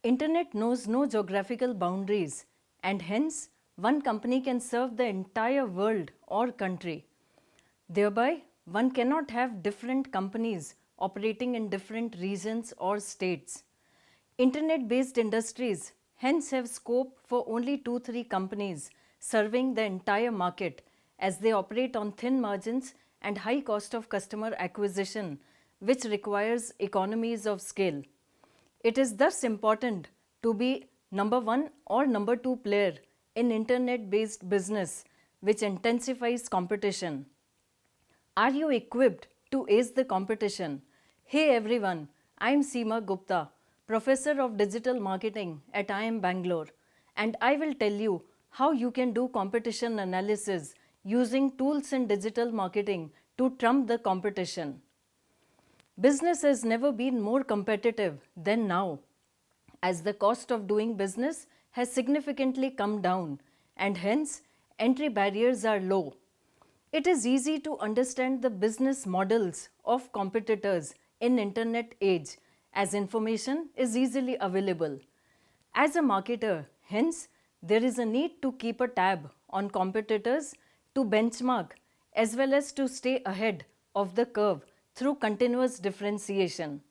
Internet knows no geographical boundaries and hence one company can serve the entire world or country. Thereby, one cannot have different companies operating in different regions or states. Internet based industries hence have scope for only 2-3 companies serving the entire market as they operate on thin margins and high cost of customer acquisition, which requires economies of scale. It is thus important to be number 1 or number 2 player in internet based business which intensifies competition. Are you equipped to ace the competition? Hey everyone, I am Seema Gupta, Professor of Digital Marketing at IIM Bangalore, and I will tell you how you can do competition analysis using tools in digital marketing to trump the competition. Business has never been more competitive than now, as the cost of doing business has significantly come down and hence entry barriers are low. It is easy to understand the business models of competitors in internet age as information is easily available. As a marketer, hence there is a need to keep a tab on competitors to benchmark as well as to stay ahead of the curve through continuous differentiation.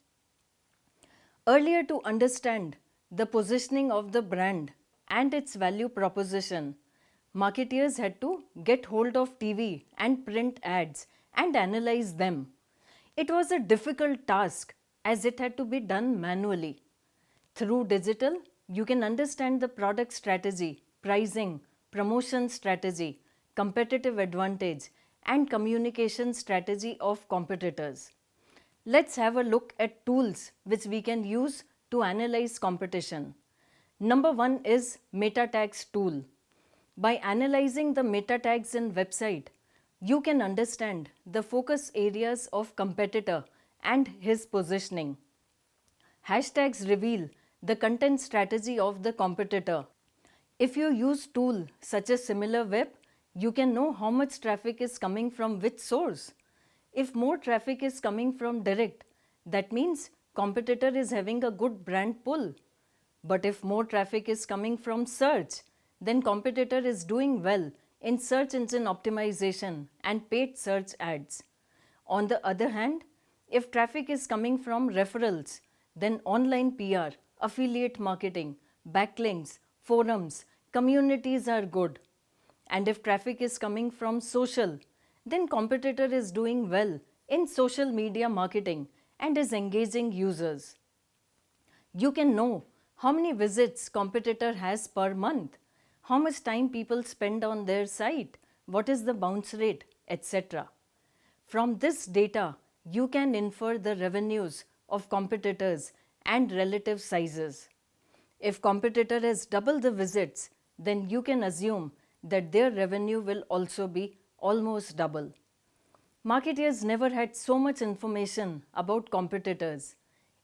Earlier, to understand the positioning of the brand and its value proposition, marketeers had to get hold of TV and print ads and analyze them. It was a difficult task as it had to be done manually. Through digital, you can understand the product strategy, pricing, promotion strategy, competitive advantage, and communication strategy of competitors. Let's have a look at tools which we can use to analyze competition. Number 1 is meta tags tool. By analyzing the meta tags in website, you can understand the focus areas of competitor and his positioning. Hashtags reveal the content strategy of the competitor. If you use tool such as SimilarWeb, you can know how much traffic is coming from which source. If more traffic is coming from direct, that means competitor is having a good brand pull. But if more traffic is coming from search, then competitor is doing well in search engine optimization and paid search ads. On the other hand, if traffic is coming from referrals, then online PR, affiliate marketing, backlinks, forums, communities are good. And if traffic is coming from social, then competitor is doing well in social media marketing and is engaging users. You can know how many visits competitor has per month, how much time people spend on their site, what is the bounce rate, etc. From this data, you can infer the revenues of competitors and relative sizes. If competitor has double the visits, then you can assume that their revenue will also be almost double. Marketers never had so much information about competitors.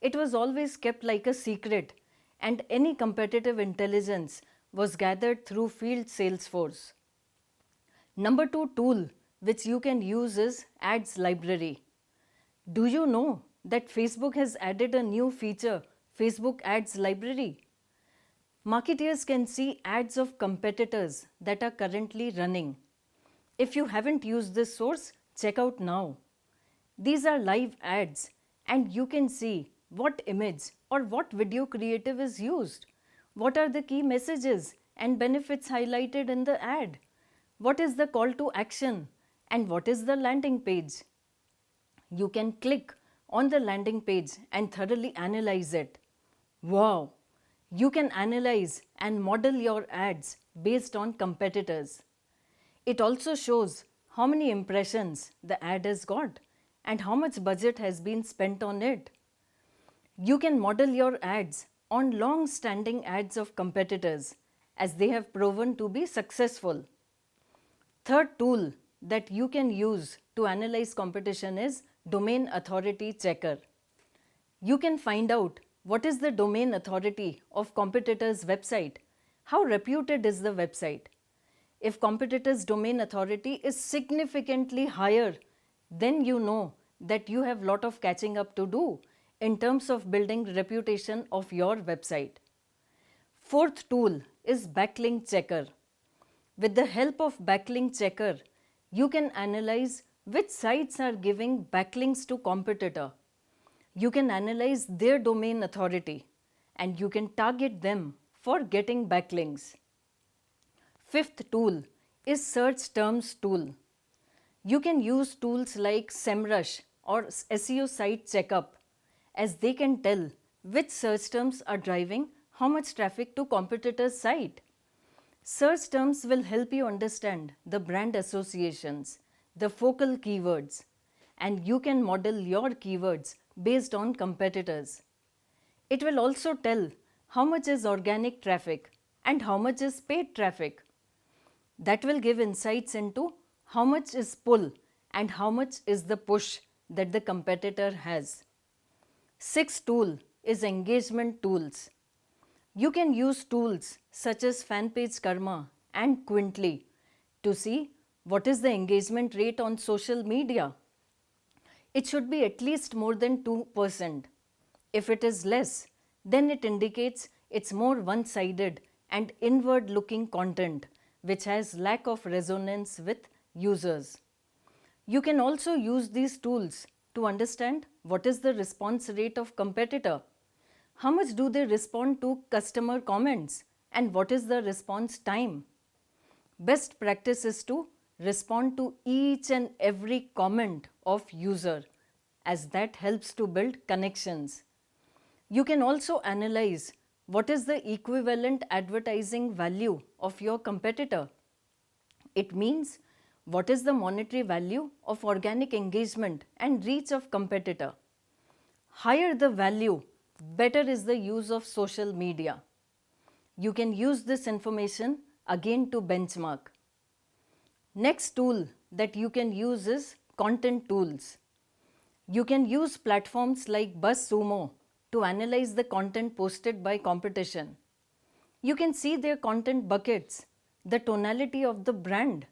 It was always kept like a secret, and any competitive intelligence was gathered through field sales force. Number 2 tool which you can use is Ads Library. Do you know that Facebook has added a new feature, Facebook Ads Library? Marketers can see ads of competitors that are currently running. If you haven't used this source, check out now. These are live ads and you can see what image or what video creative is used. What are the key messages and benefits highlighted in the ad? What is the call to action and what is the landing page? You can click on the landing page and thoroughly analyze it. Wow! You can analyze and model your ads based on competitors. It also shows how many impressions the ad has got and how much budget has been spent on it. You can model your ads on long-standing ads of competitors as they have proven to be successful. Third tool that you can use to analyze competition is Domain Authority Checker. You can find out what is the domain authority of competitor's website, how reputed is the website. If competitor's domain authority is significantly higher, then you know that you have lot of catching up to do in terms of building reputation of your website. Fourth tool is Backlink Checker. With the help of Backlink Checker, you can analyze which sites are giving backlinks to competitor. You can analyze their domain authority and you can target them for getting backlinks. Fifth tool is Search Terms tool. You can use tools like SEMrush or SEO Site Checkup as they can tell which search terms are driving how much traffic to competitor's site. Search terms will help you understand the brand associations, the focal keywords, and you can model your keywords based on competitors. It will also tell how much is organic traffic and how much is paid traffic. That will give insights into how much is pull and how much is the push that the competitor has. Sixth tool is engagement tools. You can use tools such as Fanpage Karma and Quintly to see what is the engagement rate on social media. It should be at least more than 2%. If it is less, then it indicates it's more one-sided and inward-looking content which has lack of resonance with users. You can also use these tools to understand what is the response rate of competitor. How much do they respond to customer comments and what is the response time? Best practice is to respond to each and every comment of user as that helps to build connections. You can also analyze what is the equivalent advertising value of your competitor. It means what is the monetary value of organic engagement and reach of competitor. Higher the value, better is the use of social media. You can use this information again to benchmark. Next tool that you can use is content tools. You can use platforms like BuzzSumo to analyze the content posted by competition. You can see their content buckets, the tonality of the brand,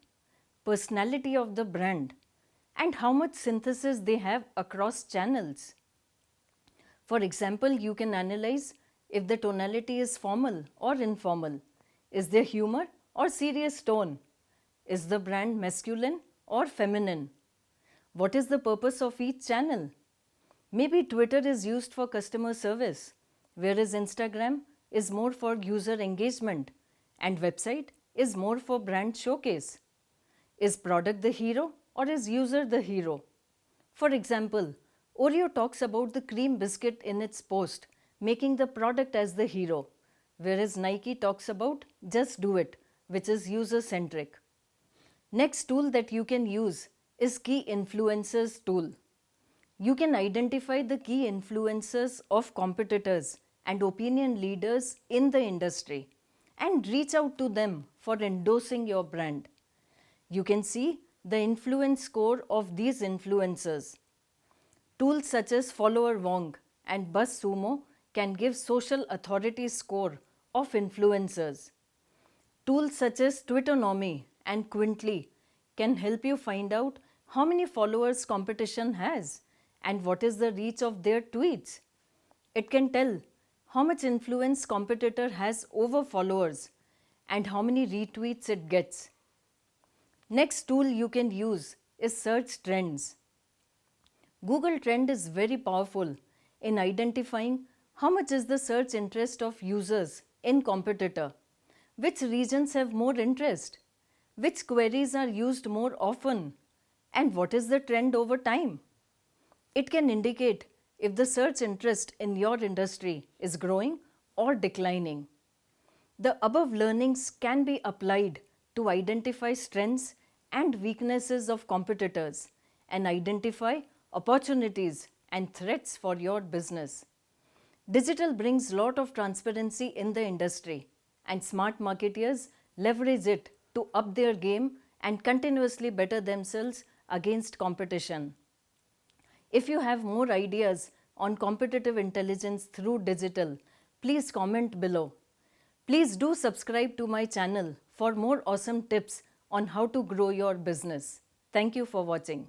personality of the brand, and how much synthesis they have across channels. For example, you can analyze if the tonality is formal or informal. Is there humor or serious tone? Is the brand masculine or feminine? What is the purpose of each channel? Maybe Twitter is used for customer service, whereas Instagram is more for user engagement and website is more for brand showcase. Is product the hero or is user the hero? For example, Oreo talks about the cream biscuit in its post, making the product as the hero, whereas Nike talks about just do it, which is user-centric. Next tool that you can use is Key Influencers tool. You can identify the key influencers of competitors and opinion leaders in the industry and reach out to them for endorsing your brand. You can see the influence score of these influencers. Tools such as FollowerWonk and BuzzSumo can give social authority score of influencers. Tools such as Twitternomy and Quintly can help you find out how many followers competition has and what is the reach of their tweets. It can tell how much influence competitor has over followers and how many retweets it gets. Next tool you can use is Search Trends. Google Trend is very powerful in identifying how much is the search interest of users in competitor, which regions have more interest, which queries are used more often, and what is the trend over time. It can indicate if the search interest in your industry is growing or declining. The above learnings can be applied to identify strengths and weaknesses of competitors and identify opportunities and threats for your business. Digital brings lot of transparency in the industry and smart marketers leverage it to up their game and continuously better themselves against competition. If you have more ideas on competitive intelligence through digital, please comment below. Please do subscribe to my channel for more awesome tips on how to grow your business. Thank you for watching.